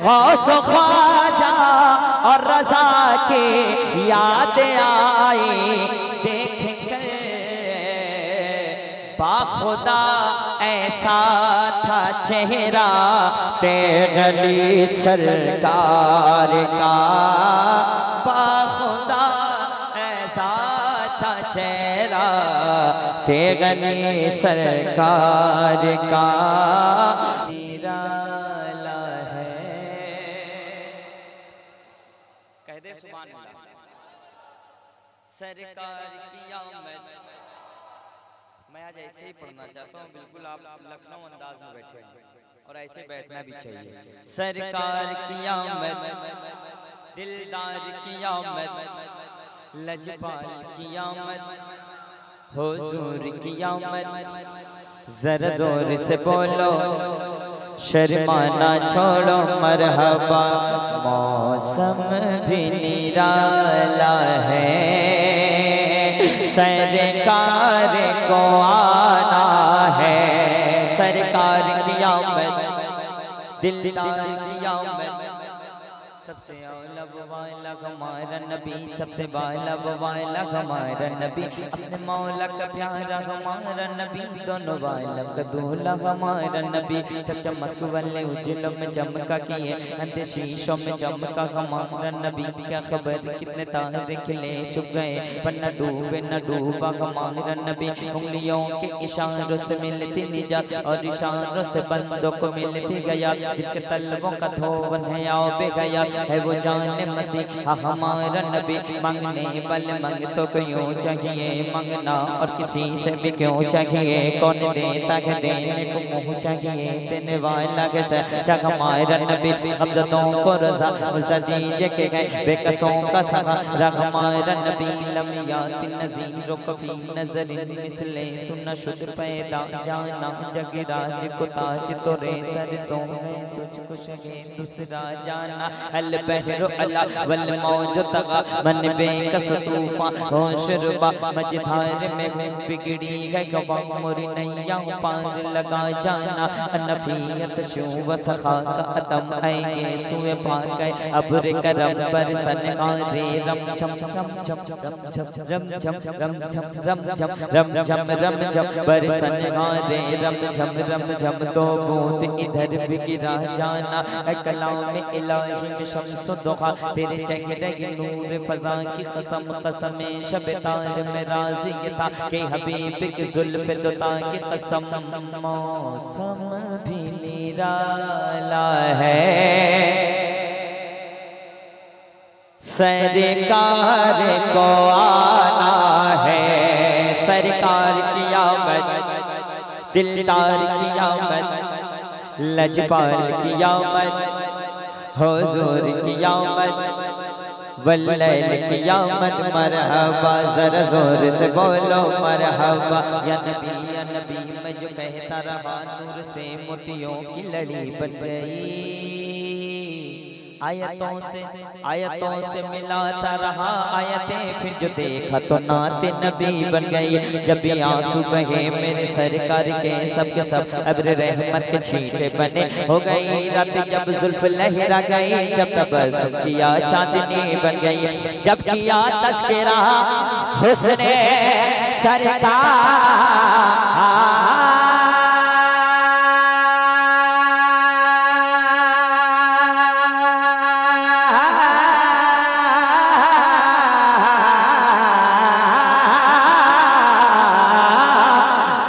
गौस ख्वाजा और रजा के याद आई देख कर बाखुदा ऐसा था चेहरा तेगली सरकार का, बाखुदा ऐसा था चेहरा तेगली सरकार का। निराला है, कह दे सुभान अल्लाह। सरकार की आमद, मैं आज ऐसे ही पढ़ना चाहता हूँ, बिल्कुल आप लखनऊ अंदाज में बैठे और ऐसे बैठना भी चाहिए। सरकार की आमद, दिलदार की आमद, लजपाल की आमद, हुजूर की आमद। जरा जोर से बोलो, शर्माना छोड़ो, मरहबा। मौसम भी निराला है, सरकार को आना है। सरकार की आमद, दिलदार की आमद, सबसे औला वाला हमारा नबी, सबसे वाला वाला हमारा नबी, अपने मौला का प्यारा हमारा नबी, दोनों वाला का दूल्हा हमारा नबी। सब चमक वाले उजलों में चमका किए, अंधे शीशों में चमका हमारा नबी। क्या खबर कितने तारे खिले छुप गए, पर न डूबे न डूबा हमारा नबी। उंगलियों के इशारों से मिलती निजात, और इशारों से बंदों को मिलती गया। जिनके तलवों का धोवन है आओ बेगया, है वो जाने मसीह हमारा नबी। मांगने वाले मांगतों को यूं चाहिए, मांगना और किसी से भी क्यों चाहिए। कौन देता है देने को मुँह चाहिए, देने वाला है सच्चा हमारा नबी। अब्दों को रज़ा मुझदा दीजिए के गए बेकसों का सहारा हमारा नबी। लमियात नज़ीरों कफ़ी नज़रिन मिसले तू न शुद्ध पैदा जाना, जग राज को ताज तो रे सरसों में तुझको शगे दूसरा जाना। अल बहरो अला वल मौज तगा, मन बेकस तूफान होश रुबा। मझधार में हूँ बिगड़ी है गवा, मोरी नैया पार लगा जाना। अनफियत शू व सखा का अदम आएंगे सुए भाग गए। अब्र करम बरसन रे रम झम रम झम रम झम रम झम रम झम रम झम रम झम रम झम बरसन रे रम झम रम झम। दो बूंद इधर भी गिरा जाना, कलाम में इलाही में शम्सो दुहा। तेरे चेहरे की नूर फजा की कसम, कसम शब-ए-तार में राज़ी था कि हबीब की जुल्फ़ दुता की कसम। मौसम भी निराला है, सरकार को आना है। सरकार की आमद, दिलदार की आमद, लजपाल की आमद, हुजूर की आमद, वल्लैल की आमद। मरहबा, जरा जोर से बोलो मरहबा। या नबी मैं जो कहता रहा, नूर से मोतियों की लड़ी बन गई। आयतों से मिलाता रहा आयतें, फिर जो देखा तो नाते नबी बन गई। जब भी आंसू बहे मेरे सरकार के, सब के सब अब्र रहमत के छींटे बने हो गई। रात जब जुल्फ लहरा गई, जब तबस्सुम किया चांदनी बन गई। जब किया तज़किरा हुस्ने सरकार,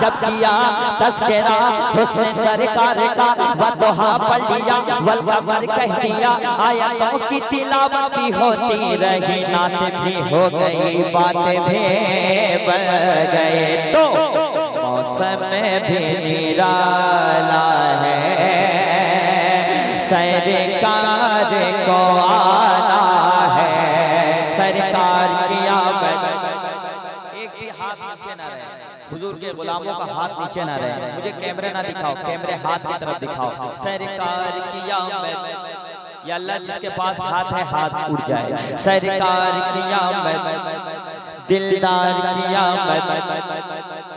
जब किया तज़किरा हुस्ने सरकार का, वदुहा पढ़ लिया वल कमर कह दिया। आयतों की तिलावत भी होती रही, नात भी हो गई, बातें भी बढ़ गए। तो मौसम भी निराला है, सरकार को आना है। सरकार की आमद, एक भी हाथ नीचे ना रहे, हुजूर के गुलामों का हाथ नीचे ना रहे। मुझे कैमरे ना दिखाओ, कैमरे हाथ की तरफ दिखाओ। सरकार की आमद, या अल्लाह जिसके पास हाथ है हाथ उड़ जाए। सरकार की आमद, दिलदार की आमद,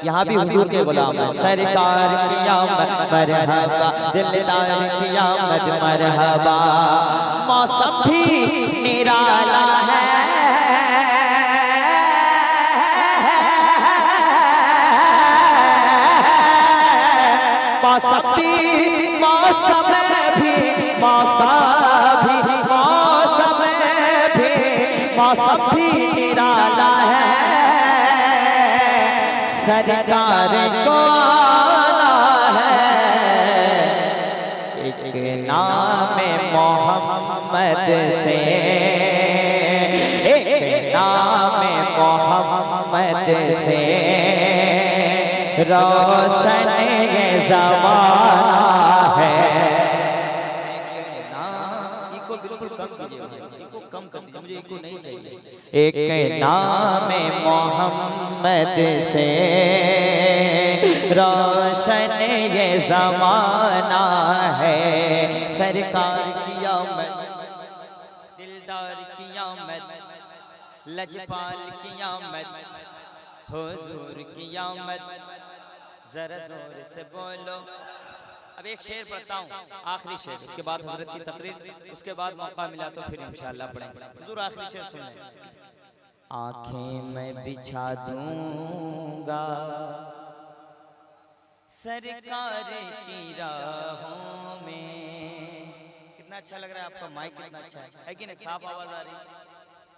यहाँ भी हुजूर के गुलाम है। सरकार की आमद मरहबा, दिलदार की आमद मरहबा। मौसम भी निराला है, मौसम भी मौसम भी निराला है। सरकार को आना है एक नाम मोहम्मद से, एक नाम मोहम्मद से रोशन ये ज़माना है। इको बिल्कुल कम कीजिए भाई, इको कम कर दीजिए, मुझे इको नहीं चाहिए। एक नाम मोहम्मद से रोशन ये ज़माना है। सरकार की आमद, दिलदार की आमद, लजपाल की आमद, हुजूर की आमद। जरा जोर से बोलो। अब एक शेर पढ़ता हूँ, आखिरी शेर, उसके बाद हजरत की तकरीर, उसके बाद मौका मिला तो फिर इंशाअल्लाह पढ़ेंगे। हुजूर आखिरी शेर सुने। आंखें मैं बिछा दूंगा सरकार की राहों में। कितना अच्छा लग रहा है आपका माइक, कितना अच्छा है कि नहीं? साफ आवाज आ रही है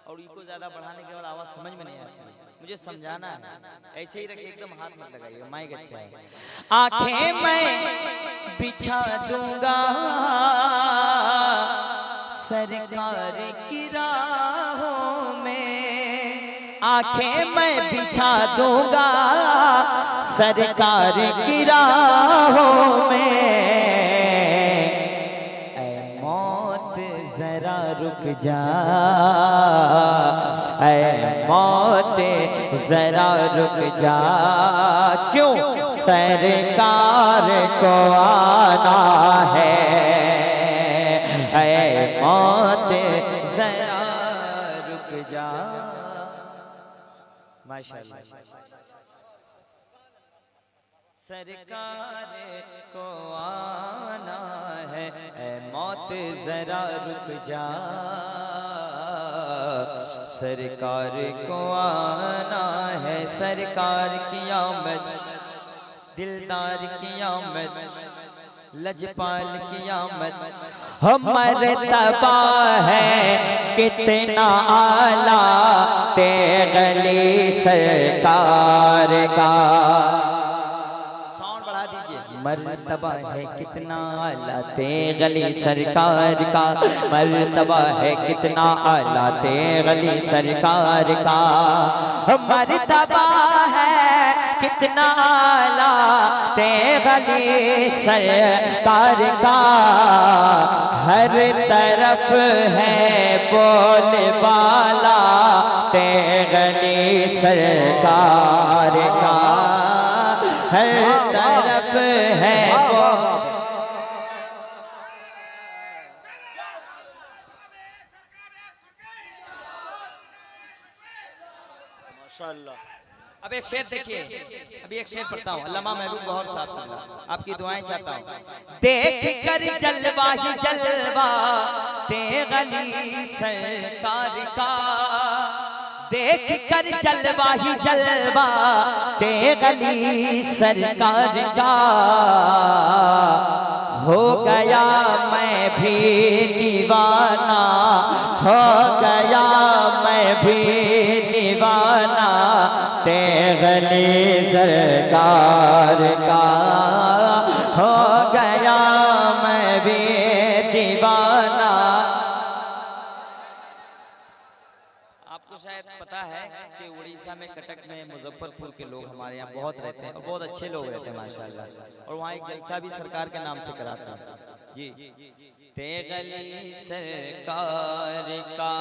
और इको ज्यादा बढ़ाने के बाद आवाज समझ में नहीं आती। मुझे समझाना है, ऐसे ही रखिए, एकदम हाथ मत लगाइए, माइक अच्छा है। आंखें मैं बिछा दूंगा सरकार की राहों में, आंखें मैं बिछा दूंगा सरकार की राहों में। ऐ मौत जरा रुक जा, ऐ मौत जरा रुक जा, क्यों सरकार को आना है। ऐ मौत जरा रुक जा। माशाअल्लाह। सरकार को आना है, ऐ मौत जरा रुक जा, सरकार को आना है। सरकार की आमद, दिलदार की आमद, लजपाल की आमद। हमारे तबा है कितना आला तेगली सरकार का। साउंड बढ़ा दीजिए। मर्तबा है कितना आला तेगली सरकार का, मर्तबा है कितना आला तेगली सरकार का। मर्तबा है कितना आला तेगली सरकार का। हर तरफ है बोलबाला तेगली सरकार का। हर तरफ है माशाअल्लाह। अब एक शेर देखिए, अभी एक शेर पढ़ता हूँ। अल्लामा महबूब बहुत साफ, आपकी दुआएं चाहता हूँ। देख कर जलवा ही जलवा तेगली सरकार का, देख कर जलवा ही जलवा तेगली सरकार का। हो गया मैं भी दीवाना, हो गया मैं भी दीवाना तेगली सरकार का। हो गया मैं भी दीवाना। आपको शायद पता है कि उड़ीसा में, कटक में, मुजफ्फरपुर के लोग हमारे यहाँ बहुत रहते हैं और बहुत अच्छे लोग रहते हैं माशाल्लाह। और वहाँ एक जलसा भी सरकार के नाम से कराते हैं जी। तेगली सरकार का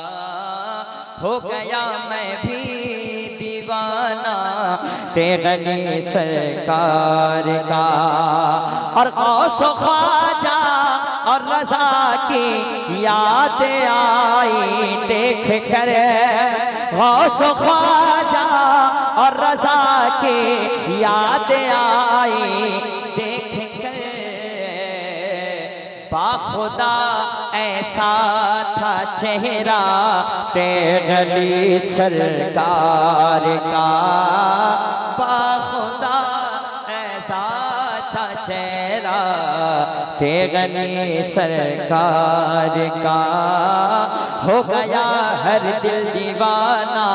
हो गया मैं भी दीवाना तेगली सरकार का। और गौस ख्वाजा और रज़ा की याद आई देख कर, गौस ख्वाजा और रजा के याद आई देख कर बाखुदा ऐसा था चेहरा तेगली सरकार का, बाखुदा ऐसा था चेहरा तेगली सरकार का, हो गया हर दिल दीवाना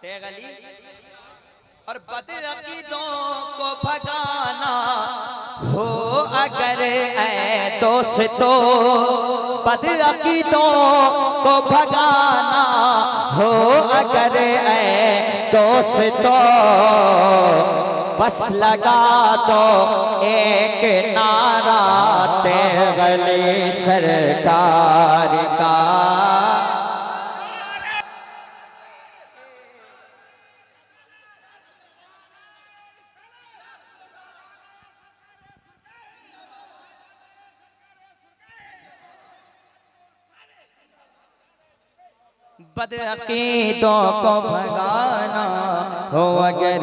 तेगली। और बदअकीदों को भगाना हो अगर ऐ दोस्तों, बदअकीदों को भगाना हो अगर ऐ दोस्तों, बस लगा दो एक नारा तेगली सरकार का। बदअकीदों को भगाना हो अगर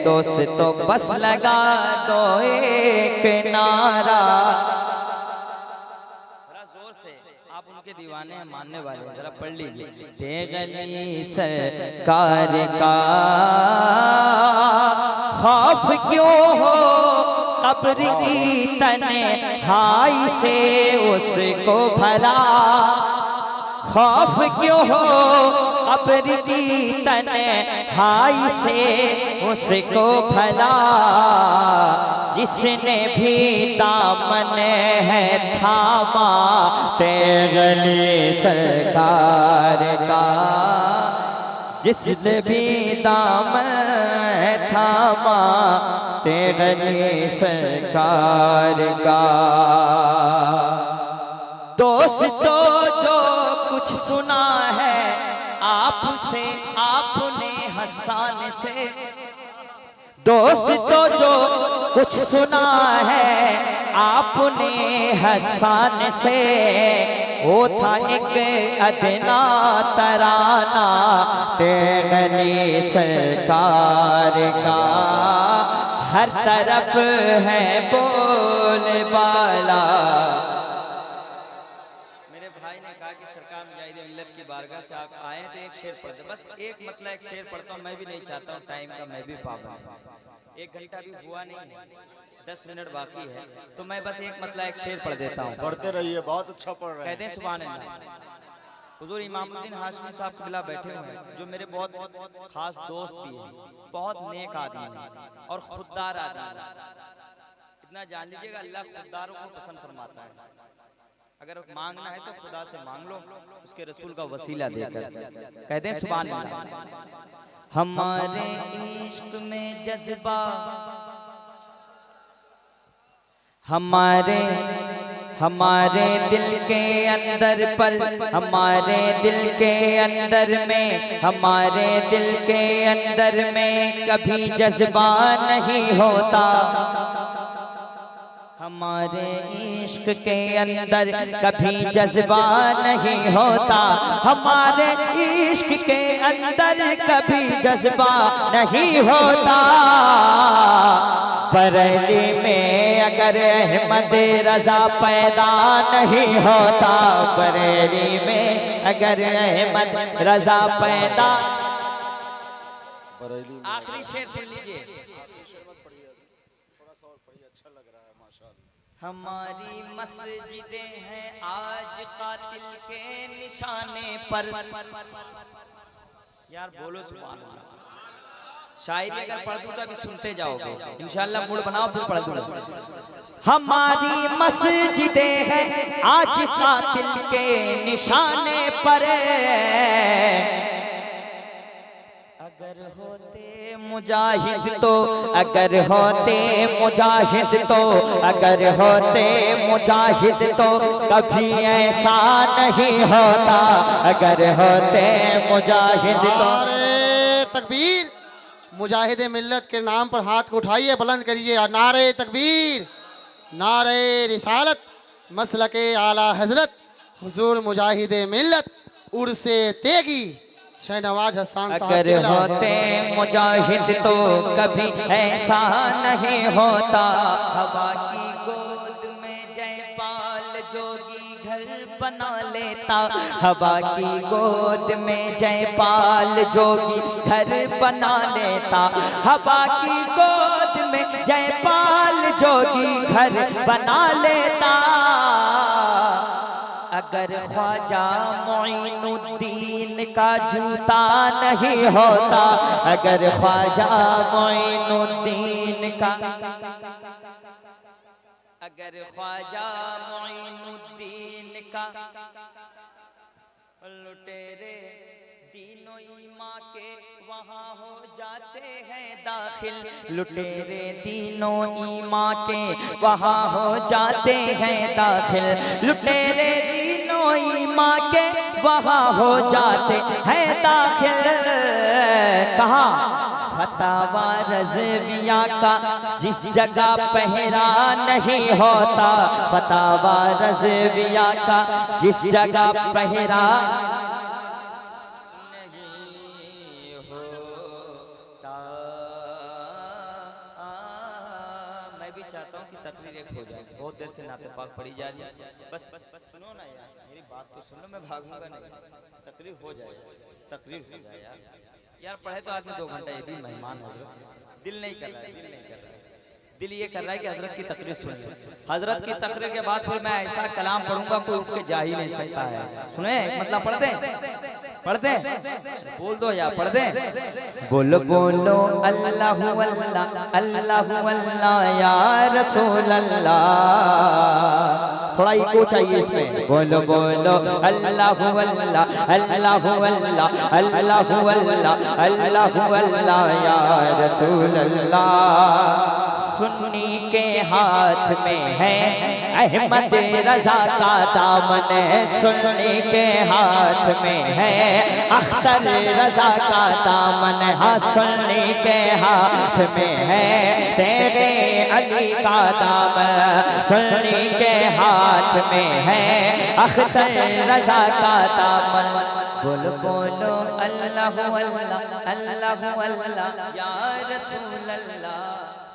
दोस्तों, बस लगा दो एक नारा। जरा जोर से, आप उनके दीवाने हैं, मानने वाले हैं, जरा पढ़ लीजिए। तेगली सरकार का खौफ क्यों हो कब्र की तन्हाई से उसको भला, खौफ क्यों हो कब्र की तन्हाई से उसको भला, जिसने भी दामन है थामा तेगली सरकार का, जिसने भी दामन है थामा तेगली सरकार का। दोस्तों जो कुछ सुना है आपसे आपने हसन से, दोस्तों जो कुछ सुना है आपने हसन से, वो था एक अदना तराना तेगली सरकार का, हर तरफ है बोलबाला। सरकार मुजाहिद मिल्लत की बारगाह से आप आए तो एक शेर पढ़ते, बस एक मतलब एक शेर पढ़ता हूँ। मैं भी नहीं चाहता हूँ टाइम का मैं भी पाबंद, 1 घंटा भी हुआ नहीं, 10 मिनट बाकी है, तो मैं बस एक मतलब एक शेर पढ़ देता हूँ। पढ़ते रहिए, बहुत अच्छा पढ़ रहे हैं। कहते हैं सुभान अल्लाह। हुजूर इमामुद्दीन हाशमी साहब क़िबला बैठे हुए हैं, जो मेरे बहुत खास दोस्त भी हैं, बहुत नेक आदमी हैं और खुददार आदमी हैं। इतना जान लीजिएगा, अल्लाह खुददारों को पसंद फरमाता है। अगर मांगना है तो खुदा से मांग लो, उसके रसूल का वसीला देकर। कहते हैं सुभान अल्लाह। हमारे इश्क में जज्बा, हमारे दिल के अंदर पर, हमारे दिल के अंदर में, हमारे दिल के अंदर में कभी जज्बा नहीं होता, हमारे इश्क के अंदर कभी जज्बा नहीं होता, हमारे इश्क के अंदर कभी जज्बा नहीं होता। बरेली में अगर अहमद रजा पैदा नहीं होता, बरेली में अगर अहमद रजा पैदा। आखिरी शेर सुन लीजिए। हमारी मस्जिदें हैं आज कातिल के निशाने पर। यार बोलो सुभान अल्लाह। शायरी अगर पढ़ दूं तो अभी सुनते जाओगे, इंशाअल्लाह मूड बनाओ फिर पढ़ दूंगा। हमारी मस्जिदें हैं आज कातिल के निशाने पर, अगर होते मुजाहिद तो, अगर होते मुजाहिद तो, अगर होते मुजाहिद तो कभी ऐसा नहीं होता, अगर होते मुजाहिद तो। तकबीर। मुजाहिद मिल्लत के नाम पर हाथ को उठाइए, बुलंद करिए, नारे तकबीर, नारे रिसालत, मसलके आला हजरत हुजूर मुजाहिद मिल्लत उर्से तेगी शहनवाज हसन साहब अगर किबला। होते मुजाहिद तो कभी ऐसा नहीं होता। हवा की गोद में जयपाल जोगी घर बना लेता। हवा की गोद में जयपाल जोगी घर बना लेता। हवा की गोद में जयपाल जोगी घर बना लेता। अगर ख्वाजा मोइनुद्दीन का जूता नहीं होता। अगर ख्वाजा मोइनुद्दीन का अगर ख्वाजा मोइनुद्दीन का लुटेरे दीनों ईमां के वहाँ हो जाते हैं दाखिल। लुटेरे दीनों ईमां के वहाँ हो जाते हैं दाखिल। लुटेरे दीनों ईमां के वहाँ हो जाते हैं दाखिल। कहाँ? फतावा रज़विया का जिस जगह पहरा नहीं होता। फतावा रज़विया का जिस जगह पहरा नहीं होता। मैं भी चाहता हूँ कि तकरीर एक हो जाए। बहुत देर से नाते पाक पढ़ी जा रही है। बस सुनो ना यार, मेरी बात तो सुनो, मैं भागूंगा नहीं। तकरीर हो जाए, तकरीर हो जाए यार। यार पढ़े तो आदमी 2 घंटा, ये भी मेहमान हो। दिल नहीं कर रहा है, दिल नहीं कर रहा है। दिल ये कर रहा है कि हजरत की तकरीर सुनिए। हजरत की तकरीर के बाद फिर मैं ऐसा कलाम पढ़ूंगा कोई उठ के जा ही नहीं सकता है। सुने मतलब पढ़ दे, पढ़ दे, बोल दो यार, पढ़ दे। बोलो बोलो अल्लाह अल्लाह अल्लाह अल्लाह या रसूल अल्लाह। थोड़ा इको चाहिए इसमें। बोलो बोलो अल्लाह अल्लाह अल्लाह अल्लाह अल्लाह अल्लाह अल्लाह अल्लाह या रसूल अल्लाह। सुन्नी के हाथ में है अहमद रजा का दामन। सुन्नी के हाथ में है अख्तर रजा का दामन। हाँ सुन्नी के हाथ में है तेरे अली का दामन। सुन्नी के हाथ में है अख्तर रजा का दामन। बोलो बोलो अल्लाह अल्लाह अल्लाह अल्लाह या रसूल अल्लाह।